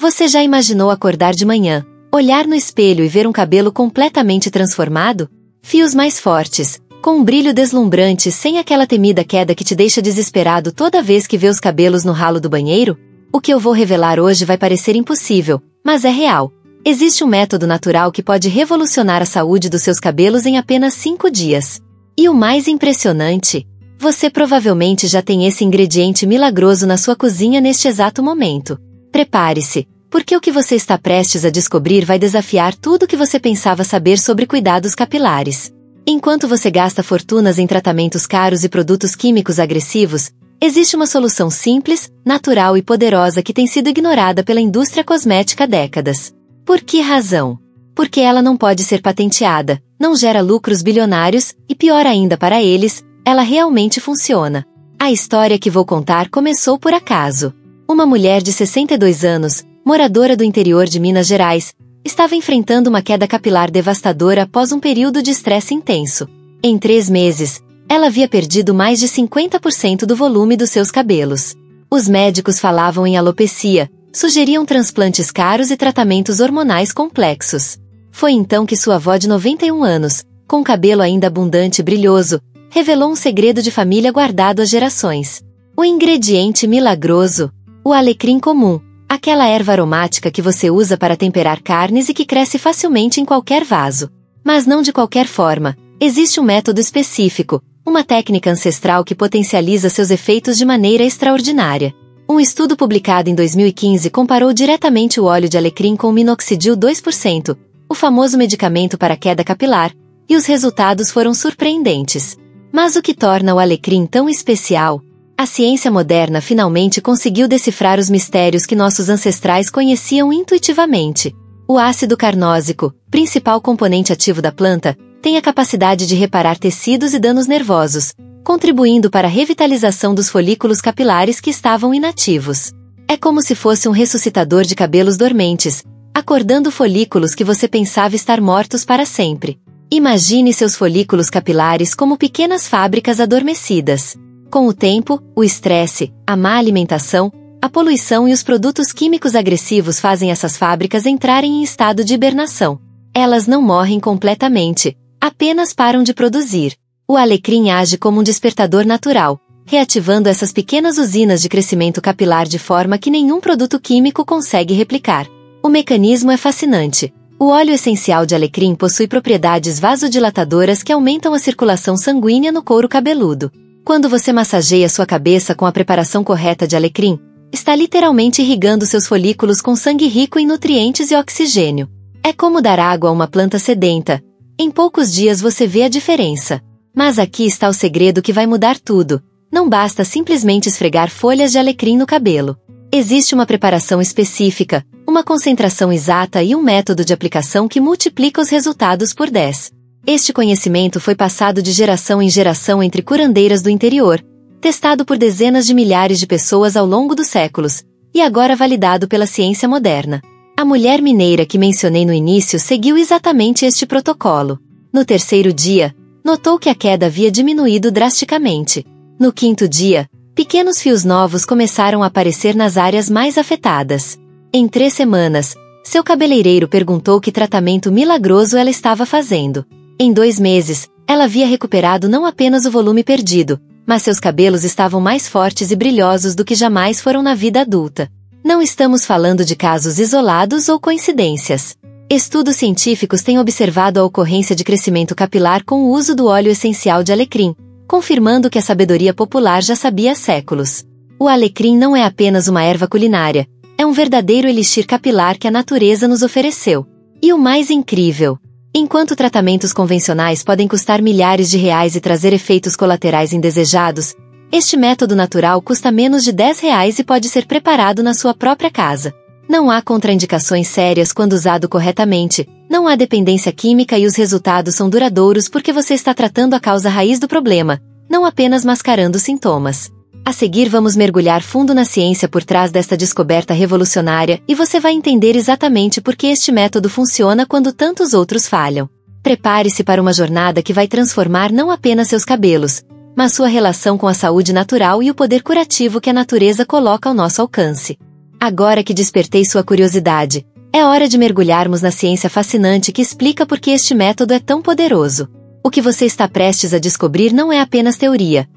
Você já imaginou acordar de manhã, olhar no espelho e ver um cabelo completamente transformado? Fios mais fortes, com um brilho deslumbrante sem aquela temida queda que te deixa desesperado toda vez que vê os cabelos no ralo do banheiro? O que eu vou revelar hoje vai parecer impossível, mas é real. Existe um método natural que pode revolucionar a saúde dos seus cabelos em apenas 5 dias. E o mais impressionante, você provavelmente já tem esse ingrediente milagroso na sua cozinha neste exato momento. Prepare-se, porque o que você está prestes a descobrir vai desafiar tudo o que você pensava saber sobre cuidados capilares. Enquanto você gasta fortunas em tratamentos caros e produtos químicos agressivos, existe uma solução simples, natural e poderosa que tem sido ignorada pela indústria cosmética há décadas. Por que razão? Porque ela não pode ser patenteada, não gera lucros bilionários e, pior ainda para eles, ela realmente funciona. A história que vou contar começou por acaso. Uma mulher de 62 anos, moradora do interior de Minas Gerais, estava enfrentando uma queda capilar devastadora após um período de estresse intenso. Em 3 meses, ela havia perdido mais de 50% do volume dos seus cabelos. Os médicos falavam em alopecia, sugeriam transplantes caros e tratamentos hormonais complexos. Foi então que sua avó de 91 anos, com cabelo ainda abundante e brilhoso, revelou um segredo de família guardado há gerações. O ingrediente milagroso, o alecrim comum, aquela erva aromática que você usa para temperar carnes e que cresce facilmente em qualquer vaso. Mas não de qualquer forma, existe um método específico, uma técnica ancestral que potencializa seus efeitos de maneira extraordinária. Um estudo publicado em 2015 comparou diretamente o óleo de alecrim com o minoxidil 2%, o famoso medicamento para queda capilar, e os resultados foram surpreendentes. Mas o que torna o alecrim tão especial? A ciência moderna finalmente conseguiu decifrar os mistérios que nossos ancestrais conheciam intuitivamente. O ácido carnósico, principal componente ativo da planta, tem a capacidade de reparar tecidos e danos nervosos, contribuindo para a revitalização dos folículos capilares que estavam inativos. É como se fosse um ressuscitador de cabelos dormentes, acordando folículos que você pensava estar mortos para sempre. Imagine seus folículos capilares como pequenas fábricas adormecidas. Com o tempo, o estresse, a má alimentação, a poluição e os produtos químicos agressivos fazem essas fábricas entrarem em estado de hibernação. Elas não morrem completamente, apenas param de produzir. O alecrim age como um despertador natural, reativando essas pequenas usinas de crescimento capilar de forma que nenhum produto químico consegue replicar. O mecanismo é fascinante. O óleo essencial de alecrim possui propriedades vasodilatadoras que aumentam a circulação sanguínea no couro cabeludo. Quando você massageia sua cabeça com a preparação correta de alecrim, está literalmente irrigando seus folículos com sangue rico em nutrientes e oxigênio. É como dar água a uma planta sedenta. Em poucos dias você vê a diferença. Mas aqui está o segredo que vai mudar tudo. Não basta simplesmente esfregar folhas de alecrim no cabelo. Existe uma preparação específica, uma concentração exata e um método de aplicação que multiplica os resultados por 10. Este conhecimento foi passado de geração em geração entre curandeiras do interior, testado por dezenas de milhares de pessoas ao longo dos séculos, e agora validado pela ciência moderna. A mulher mineira que mencionei no início seguiu exatamente este protocolo. No 3º dia, notou que a queda havia diminuído drasticamente. No 5º dia, pequenos fios novos começaram a aparecer nas áreas mais afetadas. Em 3 semanas, seu cabeleireiro perguntou que tratamento milagroso ela estava fazendo. Em 2 meses, ela havia recuperado não apenas o volume perdido, mas seus cabelos estavam mais fortes e brilhosos do que jamais foram na vida adulta. Não estamos falando de casos isolados ou coincidências. Estudos científicos têm observado a ocorrência de crescimento capilar com o uso do óleo essencial de alecrim, confirmando que a sabedoria popular já sabia há séculos. O alecrim não é apenas uma erva culinária, é um verdadeiro elixir capilar que a natureza nos ofereceu. E o mais incrível, enquanto tratamentos convencionais podem custar milhares de reais e trazer efeitos colaterais indesejados, este método natural custa menos de R$ 10 e pode ser preparado na sua própria casa. Não há contraindicações sérias quando usado corretamente, não há dependência química e os resultados são duradouros porque você está tratando a causa raiz do problema, não apenas mascarando sintomas. A seguir vamos mergulhar fundo na ciência por trás desta descoberta revolucionária e você vai entender exatamente por que este método funciona quando tantos outros falham. Prepare-se para uma jornada que vai transformar não apenas seus cabelos, mas sua relação com a saúde natural e o poder curativo que a natureza coloca ao nosso alcance. Agora que despertei sua curiosidade, é hora de mergulharmos na ciência fascinante que explica por que este método é tão poderoso. O que você está prestes a descobrir não é apenas teoria.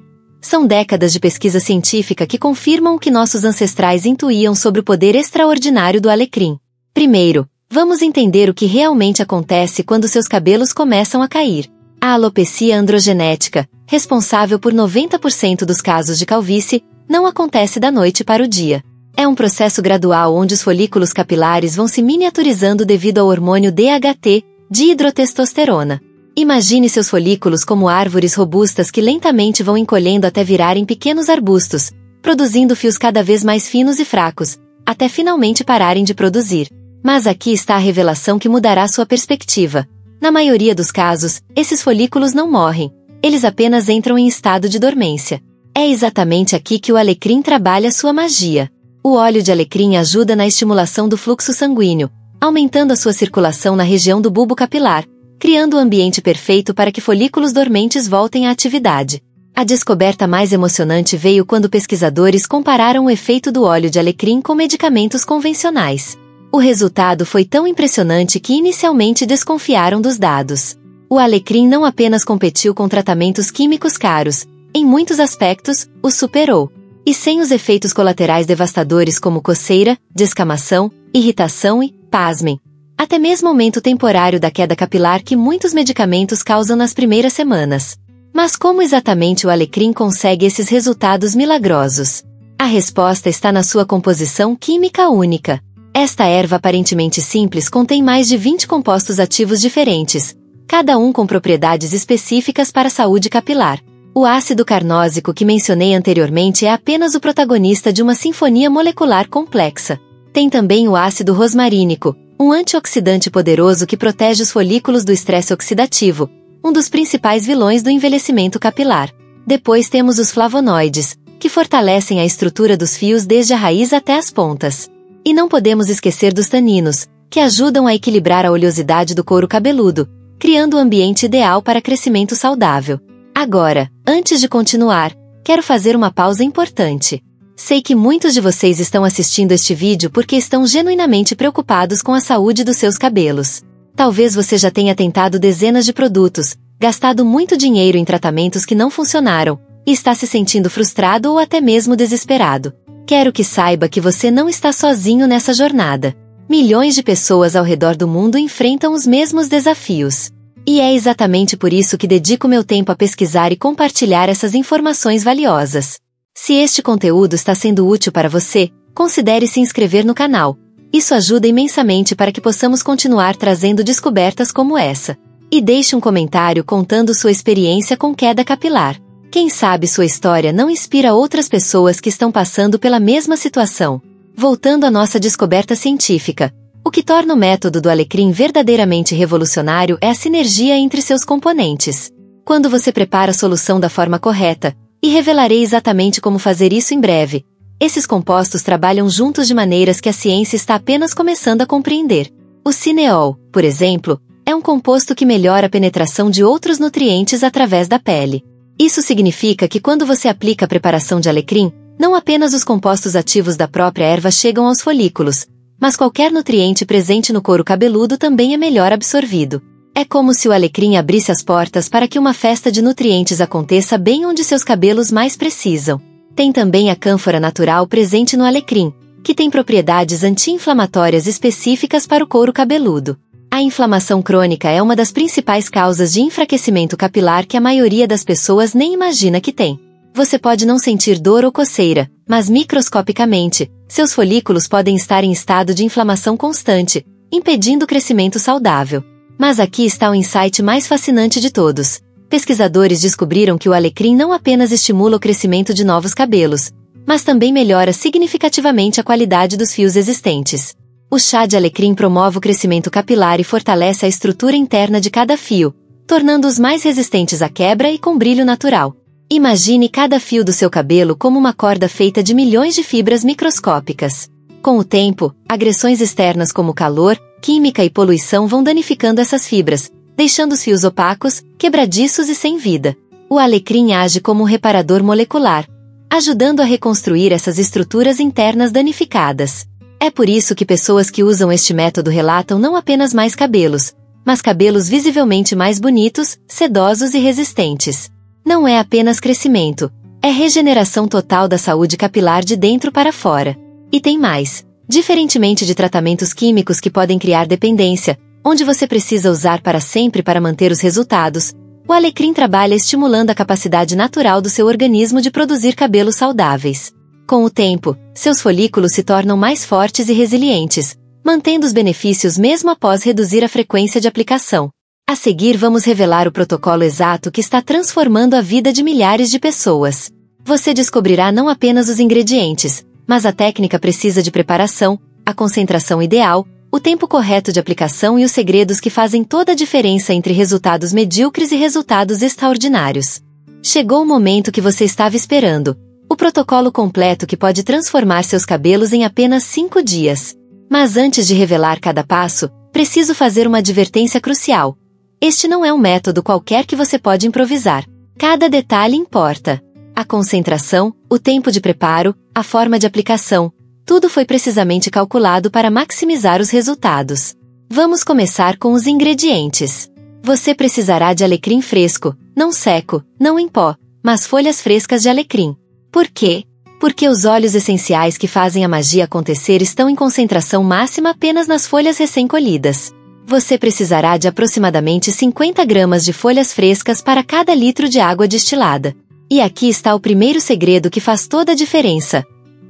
São décadas de pesquisa científica que confirmam o que nossos ancestrais intuíam sobre o poder extraordinário do alecrim. Primeiro, vamos entender o que realmente acontece quando seus cabelos começam a cair. A alopecia androgenética, responsável por 90% dos casos de calvície, não acontece da noite para o dia. É um processo gradual onde os folículos capilares vão se miniaturizando devido ao hormônio DHT, dihidrotestosterona. Imagine seus folículos como árvores robustas que lentamente vão encolhendo até virarem pequenos arbustos, produzindo fios cada vez mais finos e fracos, até finalmente pararem de produzir. Mas aqui está a revelação que mudará sua perspectiva. Na maioria dos casos, esses folículos não morrem, eles apenas entram em estado de dormência. É exatamente aqui que o alecrim trabalha sua magia. O óleo de alecrim ajuda na estimulação do fluxo sanguíneo, aumentando a sua circulação na região do bulbo capilar, criando o ambiente perfeito para que folículos dormentes voltem à atividade. A descoberta mais emocionante veio quando pesquisadores compararam o efeito do óleo de alecrim com medicamentos convencionais. O resultado foi tão impressionante que inicialmente desconfiaram dos dados. O alecrim não apenas competiu com tratamentos químicos caros, em muitos aspectos, o superou. E sem os efeitos colaterais devastadores como coceira, descamação, irritação e, pasmem, até mesmo aumento temporário da queda capilar que muitos medicamentos causam nas primeiras semanas. Mas como exatamente o alecrim consegue esses resultados milagrosos? A resposta está na sua composição química única. Esta erva aparentemente simples contém mais de 20 compostos ativos diferentes, cada um com propriedades específicas para a saúde capilar. O ácido carnósico que mencionei anteriormente é apenas o protagonista de uma sinfonia molecular complexa. Tem também o ácido rosmarínico, um antioxidante poderoso que protege os folículos do estresse oxidativo, um dos principais vilões do envelhecimento capilar. Depois temos os flavonoides, que fortalecem a estrutura dos fios desde a raiz até as pontas. E não podemos esquecer dos taninos, que ajudam a equilibrar a oleosidade do couro cabeludo, criando o ambiente ideal para crescimento saudável. Agora, antes de continuar, quero fazer uma pausa importante. Sei que muitos de vocês estão assistindo este vídeo porque estão genuinamente preocupados com a saúde dos seus cabelos. Talvez você já tenha tentado dezenas de produtos, gastado muito dinheiro em tratamentos que não funcionaram, e está se sentindo frustrado ou até mesmo desesperado. Quero que saiba que você não está sozinho nessa jornada. Milhões de pessoas ao redor do mundo enfrentam os mesmos desafios. E é exatamente por isso que dedico meu tempo a pesquisar e compartilhar essas informações valiosas. Se este conteúdo está sendo útil para você, considere se inscrever no canal. Isso ajuda imensamente para que possamos continuar trazendo descobertas como essa. E deixe um comentário contando sua experiência com queda capilar. Quem sabe sua história não inspira outras pessoas que estão passando pela mesma situação. Voltando à nossa descoberta científica, o que torna o método do alecrim verdadeiramente revolucionário é a sinergia entre seus componentes. Quando você prepara a solução da forma correta, e revelarei exatamente como fazer isso em breve, esses compostos trabalham juntos de maneiras que a ciência está apenas começando a compreender. O cineol, por exemplo, é um composto que melhora a penetração de outros nutrientes através da pele. Isso significa que quando você aplica a preparação de alecrim, não apenas os compostos ativos da própria erva chegam aos folículos, mas qualquer nutriente presente no couro cabeludo também é melhor absorvido. É como se o alecrim abrisse as portas para que uma festa de nutrientes aconteça bem onde seus cabelos mais precisam. Tem também a cânfora natural presente no alecrim, que tem propriedades anti-inflamatórias específicas para o couro cabeludo. A inflamação crônica é uma das principais causas de enfraquecimento capilar que a maioria das pessoas nem imagina que tem. Você pode não sentir dor ou coceira, mas microscopicamente, seus folículos podem estar em estado de inflamação constante, impedindo o crescimento saudável. Mas aqui está o insight mais fascinante de todos. Pesquisadores descobriram que o alecrim não apenas estimula o crescimento de novos cabelos, mas também melhora significativamente a qualidade dos fios existentes. O chá de alecrim promove o crescimento capilar e fortalece a estrutura interna de cada fio, tornando-os mais resistentes à quebra e com brilho natural. Imagine cada fio do seu cabelo como uma corda feita de milhões de fibras microscópicas. Com o tempo, agressões externas como calor, química e poluição vão danificando essas fibras, deixando os fios opacos, quebradiços e sem vida. O alecrim age como um reparador molecular. ajudando a reconstruir essas estruturas internas danificadas. É por isso que pessoas que usam este método relatam não apenas mais cabelos, mas cabelos visivelmente mais bonitos, sedosos e resistentes. Não é apenas crescimento, é regeneração total da saúde capilar de dentro para fora. E tem mais. Diferentemente de tratamentos químicos que podem criar dependência, onde você precisa usar para sempre para manter os resultados, o alecrim trabalha estimulando a capacidade natural do seu organismo de produzir cabelos saudáveis. Com o tempo, seus folículos se tornam mais fortes e resilientes, mantendo os benefícios mesmo após reduzir a frequência de aplicação. A seguir vamos revelar o protocolo exato que está transformando a vida de milhares de pessoas. Você descobrirá não apenas os ingredientes, mas a técnica precisa de preparação, a concentração ideal, o tempo correto de aplicação e os segredos que fazem toda a diferença entre resultados medíocres e resultados extraordinários. Chegou o momento que você estava esperando. O protocolo completo que pode transformar seus cabelos em apenas 5 dias. Mas antes de revelar cada passo, preciso fazer uma advertência crucial. Este não é um método qualquer que você pode improvisar. Cada detalhe importa. A concentração, o tempo de preparo, a forma de aplicação, tudo foi precisamente calculado para maximizar os resultados. Vamos começar com os ingredientes. Você precisará de alecrim fresco, não seco, não em pó, mas folhas frescas de alecrim. Por quê? Porque os óleos essenciais que fazem a magia acontecer estão em concentração máxima apenas nas folhas recém-colhidas. Você precisará de aproximadamente 50 gramas de folhas frescas para cada litro de água destilada. E aqui está o primeiro segredo que faz toda a diferença.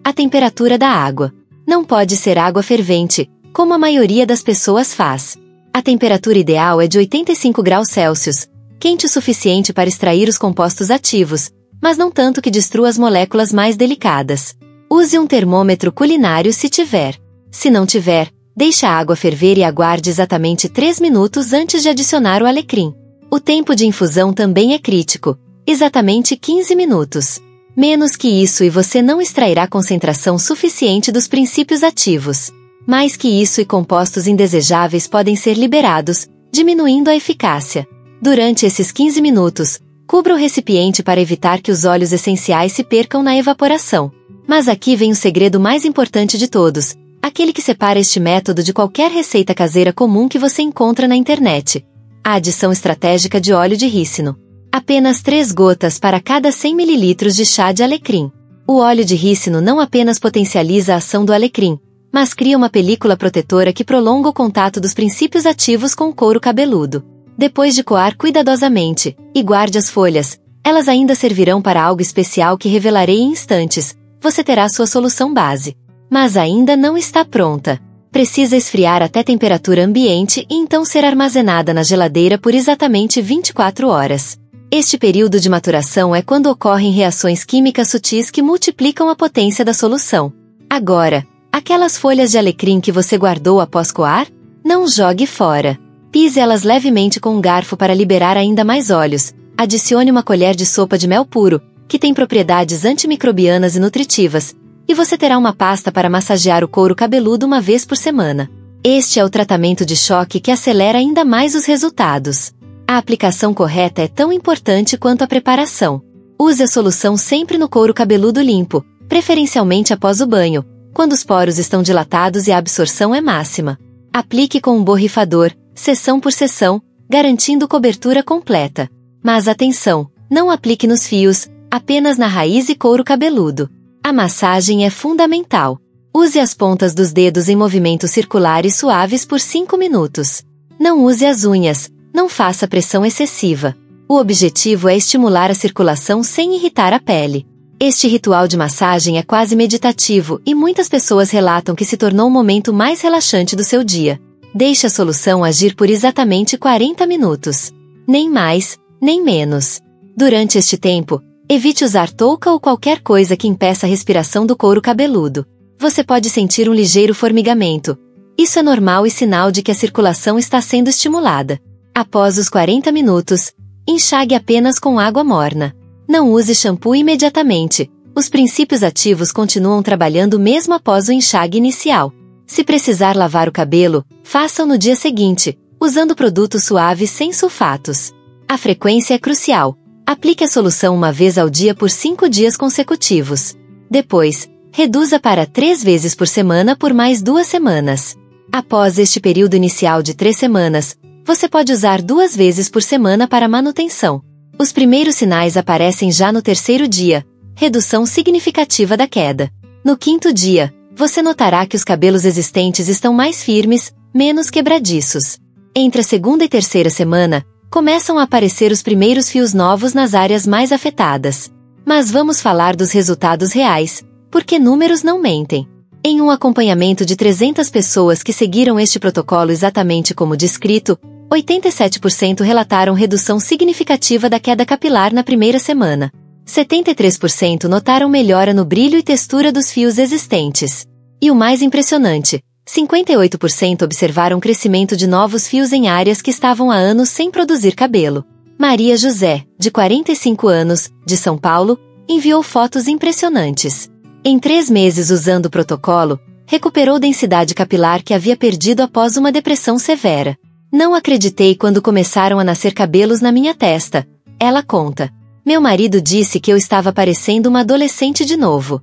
A temperatura da água. Não pode ser água fervente, como a maioria das pessoas faz. A temperatura ideal é de 85 graus Celsius, quente o suficiente para extrair os compostos ativos, mas não tanto que destrua as moléculas mais delicadas. Use um termômetro culinário se tiver. Se não tiver, deixe a água ferver e aguarde exatamente 3 minutos antes de adicionar o alecrim. O tempo de infusão também é crítico. Exatamente 15 minutos. Menos que isso e você não extrairá concentração suficiente dos princípios ativos. Mais que isso e compostos indesejáveis podem ser liberados, diminuindo a eficácia. Durante esses 15 minutos, cubra o recipiente para evitar que os óleos essenciais se percam na evaporação. Mas aqui vem o segredo mais importante de todos, aquele que separa este método de qualquer receita caseira comum que você encontra na internet. A adição estratégica de óleo de rícino. Apenas 3 gotas para cada 100 ml de chá de alecrim. O óleo de rícino não apenas potencializa a ação do alecrim, mas cria uma película protetora que prolonga o contato dos princípios ativos com o couro cabeludo. Depois de coar cuidadosamente, e guarde as folhas, elas ainda servirão para algo especial que revelarei em instantes. Você terá sua solução base. Mas ainda não está pronta. Precisa esfriar até temperatura ambiente e então ser armazenada na geladeira por exatamente 24 horas. Este período de maturação é quando ocorrem reações químicas sutis que multiplicam a potência da solução. Agora, aquelas folhas de alecrim que você guardou após coar? Não jogue fora. Pise elas levemente com um garfo para liberar ainda mais óleos. Adicione uma colher de sopa de mel puro, que tem propriedades antimicrobianas e nutritivas, e você terá uma pasta para massagear o couro cabeludo uma vez por semana. Este é o tratamento de choque que acelera ainda mais os resultados. A aplicação correta é tão importante quanto a preparação. Use a solução sempre no couro cabeludo limpo, preferencialmente após o banho, quando os poros estão dilatados e a absorção é máxima. Aplique com um borrifador, seção por seção, garantindo cobertura completa. Mas atenção, não aplique nos fios, apenas na raiz e couro cabeludo. A massagem é fundamental. Use as pontas dos dedos em movimentos circulares suaves por 5 minutos. Não use as unhas. Não faça pressão excessiva. O objetivo é estimular a circulação sem irritar a pele. Este ritual de massagem é quase meditativo e muitas pessoas relatam que se tornou o momento mais relaxante do seu dia. Deixe a solução agir por exatamente 40 minutos. Nem mais, nem menos. Durante este tempo, evite usar touca ou qualquer coisa que impeça a respiração do couro cabeludo. Você pode sentir um ligeiro formigamento. Isso é normal e sinal de que a circulação está sendo estimulada. Após os 40 minutos, enxague apenas com água morna. Não use shampoo imediatamente. Os princípios ativos continuam trabalhando mesmo após o enxague inicial. Se precisar lavar o cabelo, faça-o no dia seguinte, usando produtos suaves sem sulfatos. A frequência é crucial. Aplique a solução uma vez ao dia por 5 dias consecutivos. Depois, reduza para 3 vezes por semana por mais 2 semanas. Após este período inicial de 3 semanas, você pode usar 2 vezes por semana para manutenção. Os primeiros sinais aparecem já no 3º dia, redução significativa da queda. No 5º dia, você notará que os cabelos existentes estão mais firmes, menos quebradiços. Entre a 2ª e 3ª semana, começam a aparecer os primeiros fios novos nas áreas mais afetadas. Mas vamos falar dos resultados reais, porque números não mentem. Em um acompanhamento de 300 pessoas que seguiram este protocolo exatamente como descrito, 87% relataram redução significativa da queda capilar na primeira semana. 73% notaram melhora no brilho e textura dos fios existentes. E o mais impressionante, 58% observaram crescimento de novos fios em áreas que estavam há anos sem produzir cabelo. Maria José, de 45 anos, de São Paulo, enviou fotos impressionantes. Em 3 meses usando o protocolo, recuperou densidade capilar que havia perdido após uma depressão severa. Não acreditei quando começaram a nascer cabelos na minha testa, ela conta. Meu marido disse que eu estava parecendo uma adolescente de novo.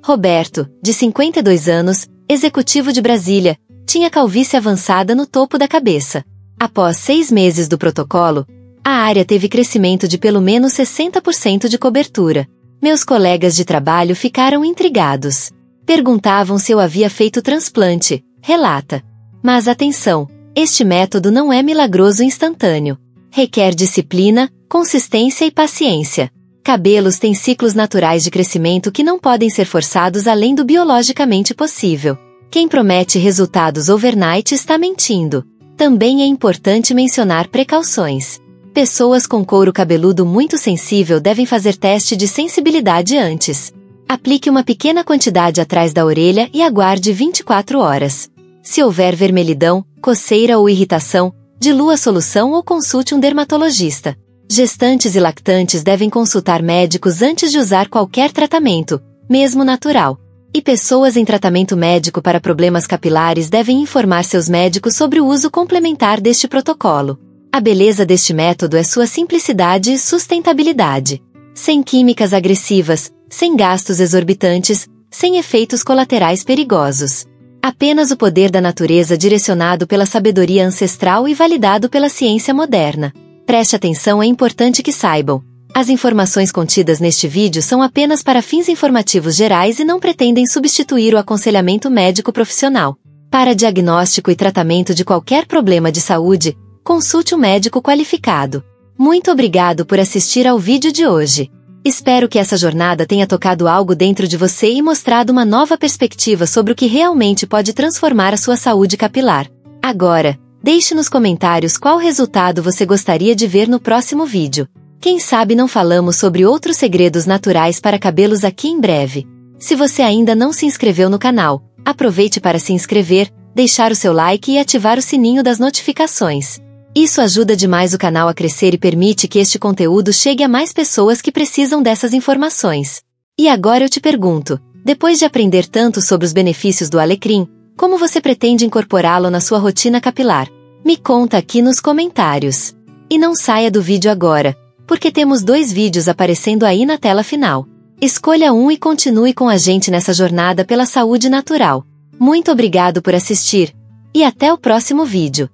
Roberto, de 52 anos, executivo de Brasília, tinha calvície avançada no topo da cabeça. Após 6 meses do protocolo, a área teve crescimento de pelo menos 60% de cobertura. Meus colegas de trabalho ficaram intrigados. Perguntavam se eu havia feito transplante, relata. Mas atenção, este método não é milagroso instantâneo. Requer disciplina, consistência e paciência. Cabelos têm ciclos naturais de crescimento que não podem ser forçados além do biologicamente possível. Quem promete resultados overnight está mentindo. Também é importante mencionar precauções. Pessoas com couro cabeludo muito sensível devem fazer teste de sensibilidade antes. Aplique uma pequena quantidade atrás da orelha e aguarde 24 horas. Se houver vermelhidão, coceira ou irritação, dilua a solução ou consulte um dermatologista. Gestantes e lactantes devem consultar médicos antes de usar qualquer tratamento, mesmo natural. E pessoas em tratamento médico para problemas capilares devem informar seus médicos sobre o uso complementar deste protocolo. A beleza deste método é sua simplicidade e sustentabilidade. Sem químicas agressivas, sem gastos exorbitantes, sem efeitos colaterais perigosos. Apenas o poder da natureza direcionado pela sabedoria ancestral e validado pela ciência moderna. Preste atenção, é importante que saibam. As informações contidas neste vídeo são apenas para fins informativos gerais e não pretendem substituir o aconselhamento médico profissional. Para diagnóstico e tratamento de qualquer problema de saúde, consulte um médico qualificado. Muito obrigado por assistir ao vídeo de hoje. Espero que essa jornada tenha tocado algo dentro de você e mostrado uma nova perspectiva sobre o que realmente pode transformar a sua saúde capilar. Agora, deixe nos comentários qual resultado você gostaria de ver no próximo vídeo. Quem sabe não falamos sobre outros segredos naturais para cabelos aqui em breve. Se você ainda não se inscreveu no canal, aproveite para se inscrever, deixar o seu like e ativar o sininho das notificações. Isso ajuda demais o canal a crescer e permite que este conteúdo chegue a mais pessoas que precisam dessas informações. E agora eu te pergunto, depois de aprender tanto sobre os benefícios do alecrim, como você pretende incorporá-lo na sua rotina capilar? Me conta aqui nos comentários. E não saia do vídeo agora, porque temos 2 vídeos aparecendo aí na tela final. Escolha um e continue com a gente nessa jornada pela saúde natural. Muito obrigado por assistir, e até o próximo vídeo.